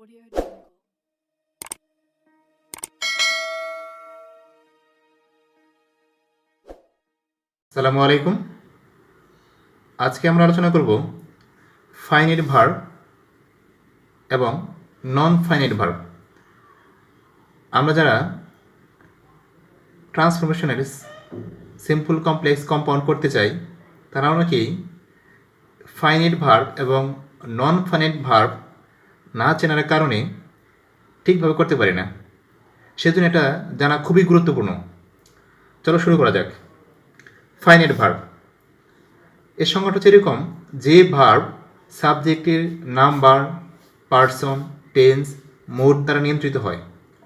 Audio Jungle. আসসালামু আলাইকুম। আজকে আমরা আলোচনা করব ফাইনাইট ভার্ব এবং নন ফাইনাইট ভার্ব। আমরা যারা ট্রান্সফরমেশনের সিম্পল কমপ্লেক্স কম্পাউন্ড করতে চাই তারা অনেকেই ফাইনাইট ভার্ব এবং নন ফাইনাইট ভার্ব না চেনার কারণে ঠিকভাবে করতে পারি না। সেজন্য এটা জানা খুবই গুরুত্বপূর্ণ। চলো শুরু করা যাক। ফাইনাইট ভার্ব এর সংজ্ঞাটা হচ্ছে এরকম: যে ভার্ব সাবজেক্টের নাম্বার, পার্সন, টেন্স, মোড দ্বারা নিয়ন্ত্রিত হয়।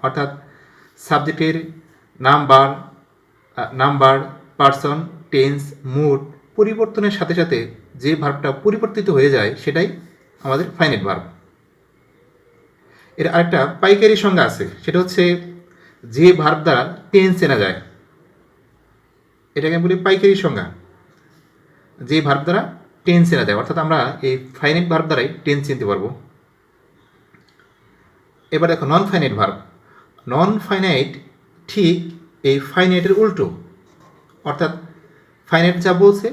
অর্থাৎ সাবজেক্টের নাম্বার, পার্সন, টেন্স, মুড পরিবর্তনের সাথে সাথে যে ভার্বটা পরিবর্তিত হয়ে যায় সেটাই আমাদের ফাইনাইট ভার্ব। এর আরেকটা পাইকারি সংজ্ঞা আছে, সেটা হচ্ছে যে ভার্ব দ্বারা টেন্স চেনা যায়। এটাকে বলি পাইকারি সংজ্ঞা, যে ভার্ব দ্বারা টেন্স চেনা যায়। অর্থাৎ আমরা এই ফাইনাইট ভার্ব দ্বারাই টেন্স চিনতে পারবো। এবার দেখো non finite verb. Non finite ঠিক এই ফাইনাইটের উল্টো, অর্থাৎ ফাইনাইট যা বলছে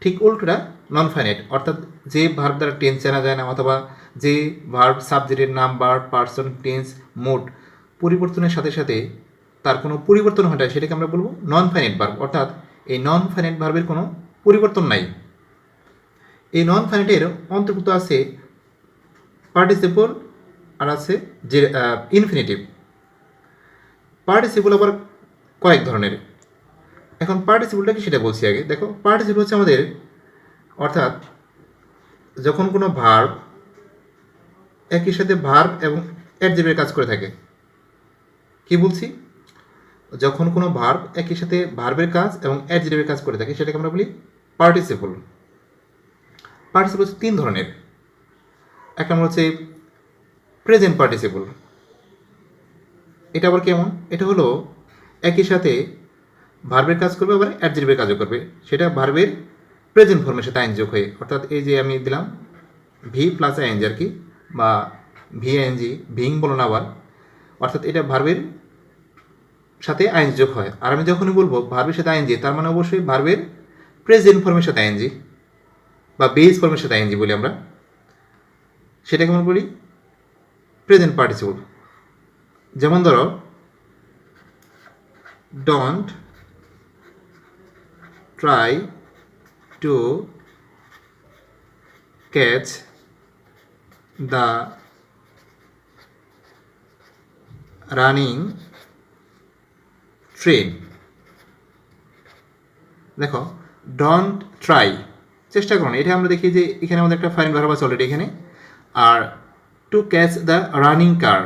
ঠিক উল্টোটা নন ফাইনাইট। অর্থাৎ যে ভার্ব দ্বারা টেন্স চেনা যায় না, অথবা যে ভার্ব সাবজেক্টের নাম্বার, পার্সন, টেন্স, মোড পরিবর্তনের সাথে সাথে তার কোনো পরিবর্তন ঘটায়, সেটাকে আমরা বলবো নন ফাইনাইট ভার্ব। অর্থাৎ এই নন ফাইনাইট ভার্বের কোনো পরিবর্তন নাই। এই নন ফাইনাইটের অন্তর্ভুক্ত আছে পার্টিসিপল আর আছে যে ইনফিনিটিভ। পার্টিসিপল আবার কয়েক ধরনের। এখন পার্টিসিপলটা কি সেটা বলছি আগে। দেখো, পার্টিসিপল হচ্ছে আমাদের, অর্থাৎ যখন কোনো ভার্ব একই সাথে ভার্ব এবং অ্যাডজেক্টিভের কাজ করে থাকে। কি বলছি? যখন কোনো ভার্ব একই সাথে ভার্বের কাজ এবং অ্যাডজেক্টিভের কাজ করে থাকে সেটাকে আমরা বলি পার্টিসিপল। পার্টিসিপল হচ্ছে তিন ধরনের। এক নম্বর হচ্ছে প্রেজেন্ট পার্টিসিপল। এটা আবার কেমন? এটা হলো একই সাথে ভার্বের কাজ করবে আবার অ্যাডজেক্টিভের কাজও করবে। সেটা ভার্বের প্রেজেন্ট ফর্মের সাথে আইন যোগ হয়ে, অর্থাৎ এই যে আমি দিলাম ভি প্লাস আইএনজি আর কি, বা ভি আইএনজি, ভিং বলো না আবার। অর্থাৎ এটা ভার্বের সাথে আইএনজি যোগ হয়। আর আমি যখনই বলবো ভার্বের সাথে আইএনজি, তার মানে অবশ্যই ভার্বের প্রেজেন্ট ফর্মের সাথে আইএনজি বা বেস ফর্মের সাথে আইএনজি বলি আমরা। সেটাকে আমরা বলি প্রেজেন্ট পার্টিসিপল। যেমন ধরো, don't try to catch the running train. দেখো, ডোন্ট ট্রাই, চেষ্টা করো না। এটা আমরা দেখি যে এখানে আমাদের একটা ফাইন ভার্ব আছে অলরেডি এখানে। আর টু ক্যাচ দ্য রানিং কার,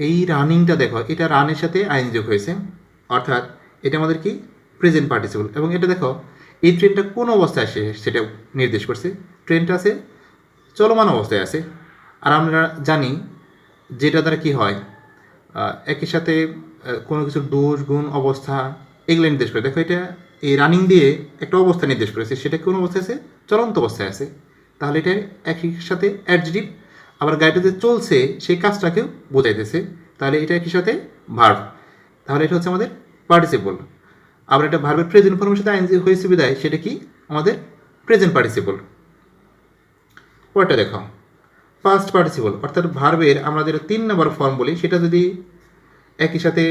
এই রানিংটা দেখো, এটা রানের সাথে আইন যোগ হয়েছে, অর্থাৎ এটা আমাদের কি প্রেজেন্ট পার্টিসিপল। এবং এটা দেখো, এই ট্রেনটা কোন অবস্থায় আসে সেটা নির্দেশ করছে। ট্রেনটা আছে চলমান অবস্থায় আছে। আর আমরা জানি যেটা দ্বারা কি হয়, একই সাথে কোনো কিছুর দোষ, গুণ, অবস্থা এগুলো নির্দেশ করে। দেখো, এটা এই রানিং দিয়ে একটা অবস্থা নির্দেশ করেছে, সেটা কোন অবস্থায় আছে? চলন্ত অবস্থায় আছে। তাহলে এটা একই সাথে অ্যাডজেক্টিভ, আবার গাড়িটা যে চলছে সেই কাজটাকেও বোঝাইতেছে। তাহলে এটা একই সাথে ভার্ব। তাহলে এটা হচ্ছে আমাদের পার্টিসিপল। আবার এটা ভার্বের প্রেজেন্ট ফর্মের সাথে আইএনজি হয়েছে বিদায় সেটা কি আমাদের প্রেজেন্ট পার্টিসিপল। পরেরটা দেখো, পাস্ট পার্টিসিপল। অর্থাৎ ভার্বের আমরা যেটা 3 নম্বর ফর্ম বলি, সেটা যদি একই সাথে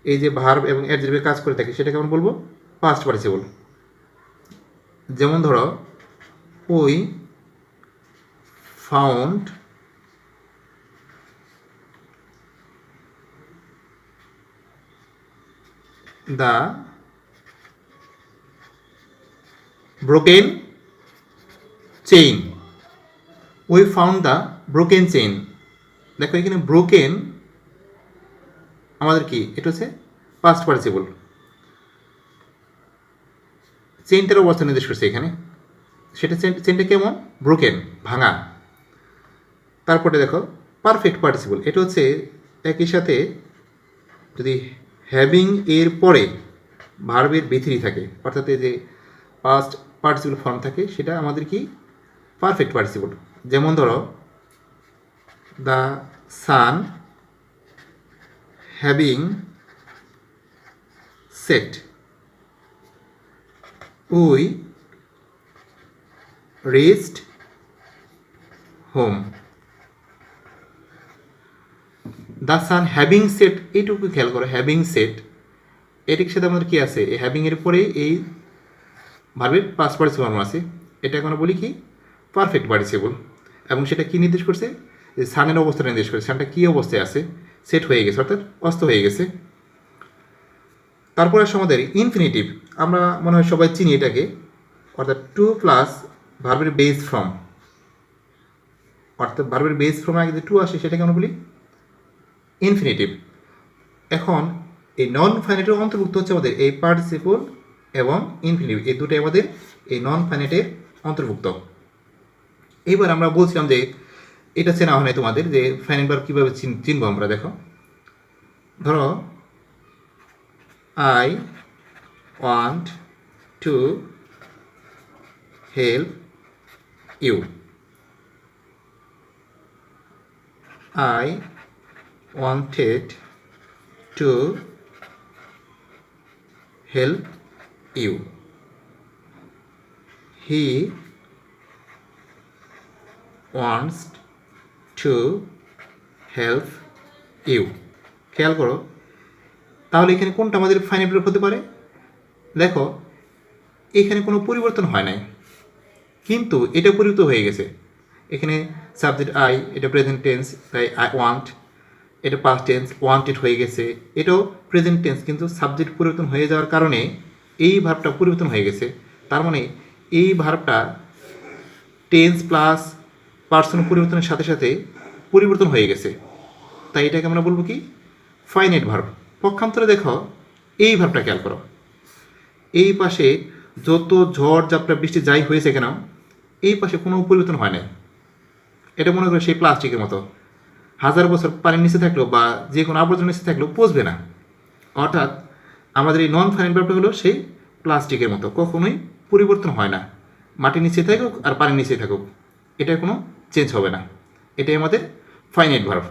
এই যে ভার্ব এবং অ্যাডজেক্টিভের কাজ করে থাকে সেটাকে আমরা বলবো পাস্ট পার্টিসিপল। যেমন ধরো, we found the broken chain. We found the broken chain. দেখো, এখানে ব্রোকেন আমাদের কি, এটা হচ্ছে পাস্ট পার্টিসিপল। চেইনটার অবস্থা নির্দেশ করছে এখানে। সেটা চেইনটা কেমন? ব্রোকেন, ভাঙা। তারপরে দেখো পারফেক্ট পার্টিসিপল। এটা হচ্ছে একই সাথে যদি হ্যাভিং এর পরে ভার্বের ভিতরি থাকে, অর্থাৎ এই যে পাস্ট পার্টিসিপল ফর্ম থাকে, সেটা আমাদের কি পারফেক্ট পার্টিসিপল। যেমন ধরো, the sun having said we reached home. The sun having set, এইটুকু খেয়াল করো, হ্যাভিং সেট এটির সাথে আমাদের কী আছে, এই হ্যাভিংয়ের পরেই এই ভার্বের পাস্ট পার্টিসিপল ফর্ম আছে। এটা এখন বলি কি পারফেক্ট পার্টিসিপল, এবং সেটা কী নির্দেশ করছে, যে সানের অবস্থাটা নির্দেশ করছে, সানটা কী অবস্থায় আছে, সেট হয়ে গেছে অর্থাৎ অস্ত হয়ে গেছে। তারপরে আসে আমাদের ইনফিনিটিভ, আমরা মনে হয় সবাই চিনি এটাকে, অর্থাৎ টু প্লাস ভার্বের বেস ফর্ম, অর্থাৎ ভার্বের বেস ফর্মে আগে যে টু আসে সেটাকে আমরা বলি ইনফিনিটিভ। এখন এই নন ফাইনাইটের অন্তর্ভুক্ত হচ্ছে আমাদের এই পার্টিসিপল এবং ইনফিনিটিভ, এই দুটোই আমাদের এই নন ফাইনাইটের অন্তর্ভুক্ত। এইবার আমরা বলছিলাম যে এটা চেনা হয় না তোমাদের, যে ফাইনাইট ভার্ব কীভাবে চিনবো আমরা। দেখো, ধরো I want to help you, I wanted to help you. He wants to help you. খেয়াল করো, তাহলে এখানে কোনটা আমাদের ফাইনাইট ভার্ব হতে পারে? দেখো, এখানে কোনো পরিবর্তন হয় নাই, কিন্তু এটা পরিবর্তন হয়ে গেছে। এখানে সাবজেক্ট আই, এটা প্রেজেন্ট টেন্স, তাই আই ওয়ান্ট, এটা পাস্ট টেন্স, ওয়ান্টেড হয়ে গেছে, এটাও প্রেজেন্ট টেন্স, কিন্তু সাবজেক্ট পরিবর্তন হয়ে যাওয়ার কারণে এই ভার্বটা পরিবর্তন হয়ে গেছে। তার মানে এই ভার্বটা টেন্স প্লাস পার্সন পরিবর্তনের সাথে সাথে পরিবর্তন হয়ে গেছে, তাই এটাকে আমরা বলবো কি ফাইনাইট ভার্ব। পক্ষান্তরে দেখো, এই ভার্বটা খেয়াল করো, এই পাশে যত ঝড় ঝাপটা বৃষ্টি যাই হয়েছে কেন, এই পাশে কোনো পরিবর্তন হয় নাই। এটা মনে করো সেই প্লাস্টিকের মতো, 1000 বছর পানির নিচে থাকলেও বা যে কোনো আবর্জনার নিচে থাকলেও পচবে না। অর্থাৎ আমাদের এই নন ফাইনাইট ভার্বটা হলো সেই প্লাস্টিকের মতো, কখনোই পরিবর্তন হয় না, মাটির নিচে থাকুক আর পানির নিচে থাকুক, এটা কোনো চেঞ্জ হবে না। এটাই আমাদের ফাইনাইট ভার্ব।